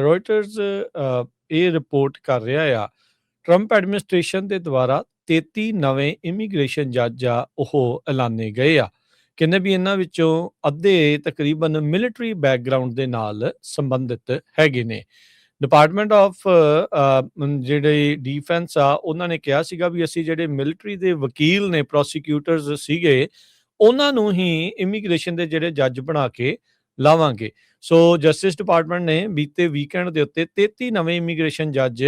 ਰੋਇਟਰਸ ਇਹ ਰਿਪੋਰਟ ਕਰ ਰਿਹਾ ਆ ਟਰੰਪ ਐਡਮਿਨਿਸਟ੍ਰੇਸ਼ਨ ਦੇ ਦੁਆਰਾ 33 ਨਵੇਂ ਇਮੀਗ੍ਰੇਸ਼ਨ ਜੱਜ ਆ ਉਹ ਐਲਾਨੇ ਗਏ ਆ। ਕਹਿੰਦੇ ਵੀ ਇਹਨਾਂ ਵਿੱਚੋਂ ਅੱਧੇ ਤਕਰੀਬਨ ਮਿਲਟਰੀ ਬੈਕਗਰਾਊਂਡ ਦੇ ਨਾਲ ਸੰਬੰਧਿਤ ਹੈਗੇ ਨੇ। ਡਿਪਾਰਟਮੈਂਟ ਆਫ ਜਿਹੜੇ ਡਿਫੈਂਸ ਆ ਉਹਨਾਂ ਨੇ ਕਿਹਾ ਸੀਗਾ ਵੀ ਅਸੀਂ ਜਿਹੜੇ ਮਿਲਟਰੀ ਦੇ ਵਕੀਲ ਨੇ, ਪ੍ਰੋਸੀਕਿਊਟਰਸ ਸੀਗੇ, ਉਹਨਾਂ ਨੂੰ ਹੀ ਇਮੀਗ੍ਰੇਸ਼ਨ ਦੇ ਜਿਹੜੇ ਜੱਜ ਬਣਾ ਕੇ ਲਾਵਾਂਗੇ। ਸੋ ਜਸਟਿਸ ਡਿਪਾਰਟਮੈਂਟ ਨੇ ਬੀਤੇ ਵੀਕਐਂਡ ਦੇ ਉੱਤੇ 33 ਨਵੇਂ ਇਮੀਗ੍ਰੇਸ਼ਨ ਜੱਜ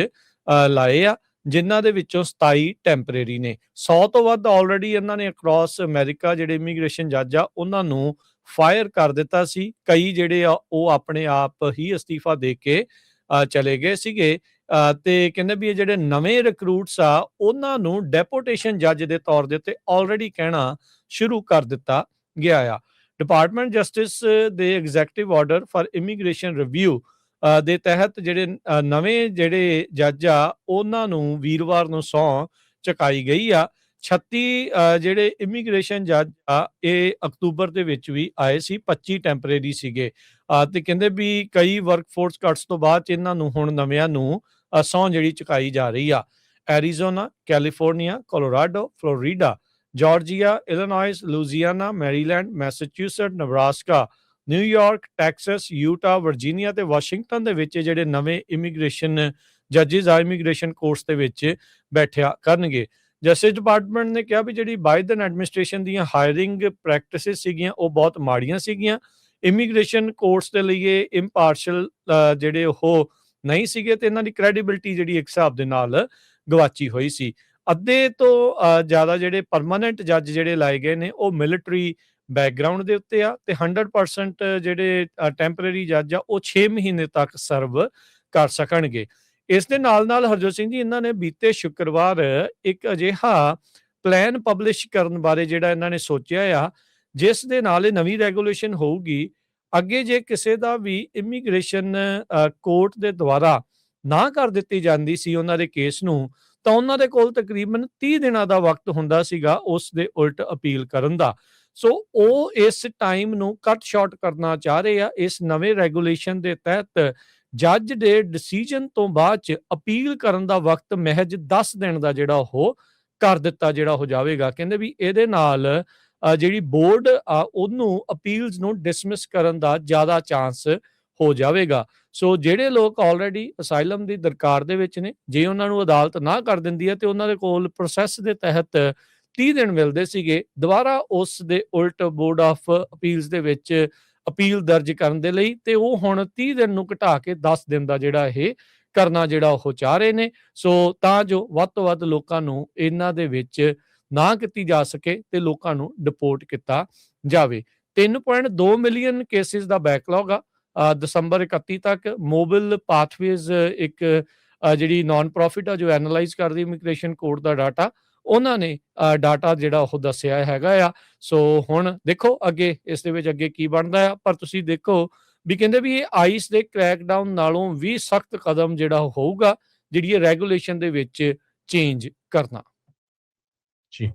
ਲਾਏ ਆ, ਜਿਨ੍ਹਾਂ ਦੇ ਵਿੱਚੋਂ 27 ਟੈਂਪਰੇਰੀ ਨੇ। 100 ਤੋਂ ਵੱਧ ਆਲਰੇਡੀ ਇਹਨਾਂ ਨੇ ਅਕ੍ਰੋਸ ਅਮਰੀਕਾ ਜਿਹੜੇ ਇਮੀਗ੍ਰੇਸ਼ਨ ਜੱਜ ਆ ਉਹਨਾਂ ਨੂੰ ਫਾਇਰ ਕਰ ਦਿੱਤਾ ਸੀ। ਕਈ ਜਿਹੜੇ ਆ ਉਹ ਆਪਣੇ ਆਪ ਹੀ ਅਸਤੀਫਾ ਦੇ ਕੇ ਚਲੇ ਗਏ ਸੀਗੇ। ਤੇ ਕਹਿੰਦੇ ਵੀ ਇਹ ਜਿਹੜੇ ਨਵੇਂ ਰਿਕਰੂਟਸ ਆ ਉਹਨਾਂ ਨੂੰ ਡੈਪੂਟੇਸ਼ਨ ਜੱਜ ਦੇ ਤੌਰ ਦੇ ਉੱਤੇ ਆਲਰੇਡੀ ਕਹਿਣਾ ਸ਼ੁਰੂ ਕਰ ਦਿੱਤਾ ਗਿਆ ਆ। ਡਿਪਾਰਟਮੈਂਟ ਜਸਟਿਸ ਦੇ executive order for immigration review ਦੇ ਤਹਿਤ ਜਿਹੜੇ ਨਵੇਂ ਜਿਹੜੇ ਜੱਜ ਆ ਉਹਨਾਂ ਨੂੰ ਵੀਰਵਾਰ ਨੂੰ ਸਹੁੰ ਚੁਕਾਈ ਗਈ ਆ। 36 ਜਿਹੜੇ ਇਮੀਗ੍ਰੇਸ਼ਨ ਜੱਜ ਆ ਇਹ ਅਕਤੂਬਰ ਦੇ ਵਿੱਚ ਵੀ ਆਏ ਸੀ, 25 ਟੈਂਪਰੇਰੀ ਸੀਗੇ। ਤੇ ਕਹਿੰਦੇ ਵੀ ਕਈ ਵਰਕਫੋਰਸ ਕੱਟਸ ਤੋਂ ਬਾਅਦ 'ਚ ਇਹਨਾਂ ਨੂੰ ਹੁਣ ਨਵਿਆਂ ਨੂੰ ਸਹੁੰ ਜਿਹੜੀ ਚੁਕਾਈ ਜਾ ਰਹੀ ਆ। Arizona, California, Colorado, Florida, Georgia, Illinois, Louisiana, Maryland, Massachusetts, Nebraska, New York, Texas, Utah, Virginia ਤੇ ਵਾਸ਼ਿੰਗਟਨ ਦੇ ਵਿੱਚ ਜਿਹੜੇ ਨਵੇਂ ਇਮੀਗ੍ਰੇਸ਼ਨ ਜੱਜਿਸ ਆ ਇਮੀਗ੍ਰੇਸ਼ਨ ਕੋਰਸ ਦੇ ਵਿੱਚ ਬੈਠਿਆ ਕਰਨਗੇ। ਜਸਟਿਸ ਡਿਪਾਰਟਮੈਂਟ ਨੇ ਕਿਹਾ ਵੀ ਜਿਹੜੀ ਬਾਈਡਨ ਐਡਮਿਨਿਸਟ੍ਰੇਸ਼ਨ ਦੀਆਂ ਹਾਇਰਿੰਗ ਪ੍ਰੈਕਟਿਸਿਸ ਸੀਗੀਆਂ ਉਹ ਬਹੁਤ ਮਾੜੀਆਂ ਸੀਗੀਆਂ। ਇਮੀਗ੍ਰੇਸ਼ਨ ਕੋਰਸ ਦੇ ਲਈ ਇਹ ਇੰਪਾਰਸ਼ਲ ਜਿਹੜੇ ਉਹ ਨਹੀਂ ਸੀਗੇ ਤੇ ਇਹਨਾਂ ਦੀ ਕ੍ਰੈਡੀਬਿਲਿਟੀ ਜਿਹੜੀ ਇੱਕ ਹਿਸਾਬ ਦੇ ਨਾਲ ਗਵਾਚੀ ਹੋਈ ਸੀ। ਅੱਧੇ ਤੋਂ ਜ਼ਿਆਦਾ ਜਿਹੜੇ ਪਰਮਾਨੈਂਟ ਜੱਜ ਜਿਹੜੇ ਲਾਏ ਗਏ ਨੇ ਉਹ ਮਿਲਟਰੀ ਬੈਕਗਰਾਊਂਡ ਦੇ ਉੱਤੇ ਆ ਤੇ 100% ਜਿਹੜੇ ਟੈਂਪਰੇਰੀ ਜੱਜ ਆ ਉਹ 6 ਮਹੀਨੇ ਤੱਕ ਸਰਵ ਕਰ ਸਕਣਗੇ। ਇਸ ਦੇ ਨਾਲ ਹਰਜੋਤ ਸਿੰਘ ਜੀ ਇਹਨਾਂ ਨੇ ਬੀਤੇ ਸ਼ੁੱਕਰਵਾਰ ਇੱਕ ਅਜਿਹਾ ਪਲਾਨ ਪਬਲਿਸ਼ ਕਰਨ ਬਾਰੇ ਜਿਹੜਾ ਇਹਨਾਂ ਨੇ ਸੋਚਿਆ ਆ, ਜਿਸ ਦੇ ਨਾਲ ਇਹ ਨਵੀਂ ਰੈਗੂਲੇਸ਼ਨ ਹੋਊਗੀ। ਅੱਗੇ ਜੇ ਕਿਸੇ ਦਾ ਵੀ ਇਮੀਗ੍ਰੇਸ਼ਨ ਕੋਰਟ ਦੇ ਦੁਆਰਾ ਨਾ ਕਰ ਦਿੱਤੀ ਜਾਂਦੀ ਸੀ ਉਹਨਾਂ ਦੇ ਕੇਸ ਨੂੰ, ਤਾਂ ਉਹਨਾਂ ਦੇ ਕੋਲ ਤਕਰੀਬਨ 30 ਦਿਨਾਂ ਦਾ ਵਕਤ ਹੁੰਦਾ ਸੀਗਾ ਉਸ ਦੇ ਉਲਟ ਅਪੀਲ ਕਰਨ ਦਾ। ਸੋ ਉਹ ਇਸ ਟਾਈਮ ਨੂੰ ਕੱਟ ਸ਼ਾਰਟ ਕਰਨਾ ਚਾਹ ਰਹੇ ਆ। ਇਸ ਨਵੇਂ ਰੈਗੂਲੇਸ਼ਨ ਦੇ ਤਹਿਤ ਜੱਜ ਦੇ ਡਿਸੀਜਨ ਤੋਂ ਬਾਅਦ 'ਚ ਅਪੀਲ ਕਰਨ ਦਾ ਵਕਤ ਮਹਿਜ 10 ਦਿਨ ਦਾ ਜਿਹੜਾ ਉਹ ਕਰ ਦਿੱਤਾ ਜਿਹੜਾ ਹੋ ਜਾਵੇਗਾ। ਕਹਿੰਦੇ ਵੀ ਇਹਦੇ ਨਾਲ ਜਿਹੜੀ ਬੋਰਡ ਆ ਉਹਨੂੰ ਅਪੀਲਸ ਨੂੰ ਡਿਸਮਿਸ ਕਰਨ ਦਾ ਜ਼ਿਆਦਾ ਚਾਂਸ ਹੋ ਜਾਵੇਗਾ। ਸੋ ਜਿਹੜੇ ਲੋਕ ਆਲਰੇਡੀ ਅਸਾਈਲਮ ਦੀ ਦਰਕਾਰ ਦੇ ਵਿੱਚ ਨੇ, ਜੇ ਉਹਨਾਂ ਨੂੰ ਅਦਾਲਤ ਨਾ ਕਰ ਦਿੰਦੀ ਹੈ ਤੇ ਉਹਨਾਂ ਦੇ ਕੋਲ ਪ੍ਰੋਸੈਸ ਦੇ ਤਹਿਤ 30 ਦਿਨ ਮਿਲਦੇ ਸੀਗੇ ਦੁਬਾਰਾ ਉਸ ਦੇ ਉਲਟ ਬੋਰਡ ਆਫ ਅਪੀਲਸ ਦੇ ਵਿੱਚ ਅਪੀਲ ਦਰਜ ਕਰਨ ਦੇ ਲਈ, ਤੇ ਉਹ ਹੁਣ 30 ਦਿਨ ਨੂੰ ਘਟਾ ਕੇ 10 ਦਿਨ ਦਾ ਜਿਹੜਾ ਇਹ ਕਰਨਾ ਜਿਹੜਾ ਉਹ ਚਾਹ ਰਹੇ ਨੇ। ਸੋ ਤਾਂ ਜੋ ਵੱਧ ਤੋਂ ਵੱਧ ਲੋਕਾਂ ਨੂੰ ਇਹਨਾਂ ਦੇ ਵਿੱਚ ਨਾ ਕੀਤੀ ਜਾ ਸਕੇ ਤੇ ਲੋਕਾਂ ਨੂੰ ਡਿਪੋਰਟ ਕੀਤਾ ਜਾਵੇ। 3.2 ਮਿਲੀਅਨ ਕੇਸਿਸ ਦਾ ਬੈਕਲੌਗ ਆ ਦਸੰਬਰ 31 ਤੱਕ। ਮੋਬਾਈਲ ਪਾਥਵੇਜ਼ ਇੱਕ ਜਿਹੜੀ ਨਾਨ ਪ੍ਰੋਫਿਟ ਆ ਜੋ ਐਨਾਲਾਈਜ਼ ਕਰਦੀ ਇਮੀਗ੍ਰੇਸ਼ਨ ਕੋਡ ਦਾ ਡਾਟਾ, ਉਹਨਾਂ ਨੇ ਡਾਟਾ ਜਿਹੜਾ ਉਹ ਦੱਸਿਆ ਹੈਗਾ ਆ। ਸੋ ਹੁਣ ਦੇਖੋ ਅੱਗੇ ਇਸ ਦੇ ਵਿੱਚ ਅੱਗੇ ਕੀ ਬਣਦਾ ਆ, ਪਰ ਤੁਸੀਂ ਦੇਖੋ ਵੀ ਕਹਿੰਦੇ ਵੀ ਇਹ ਆਈਸ ਦੇ ਕ੍ਰੈਕਡਾਊਨ ਨਾਲੋਂ ਵੀ ਸਖਤ ਕਦਮ ਜਿਹੜਾ ਹੋਊਗਾ ਜਿਹੜੀ ਇਹ ਰੈਗੂਲੇਸ਼ਨ ਦੇ ਵਿੱਚ ਚੇਂਜ ਕਰਨਾ।